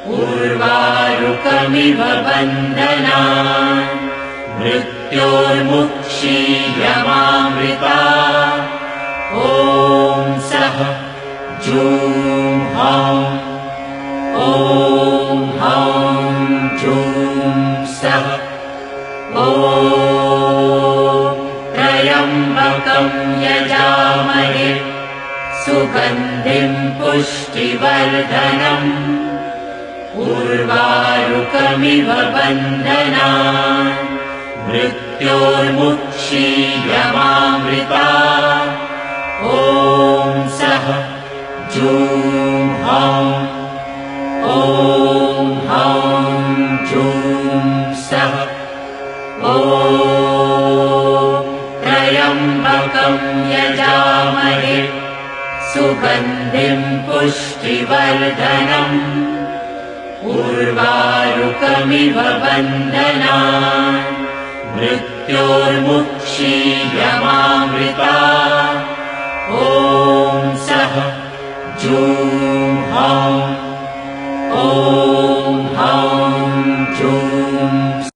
उर्वारुकमिव बन्धनान् मृत्योर्मुक्षीयमामृता ॐ सः जूं हौं ॐ हौं जूं सः ॐ त्र्यम्बकं यजामहे सुगन्धिं पुष्टिवर्धनम् उर्वारुकमिव बन्धनान् मृत्योर्मुक्षीयमामृता ॐ सः जूं हौं ॐ हौं जूं सः ॐ त्र्यम्बकं यजामहे सुगन्धिं पुष्टिवर्धनम् उर्वारुकमिव बन्धनान् मृत्योर्मुक्षीयमामृता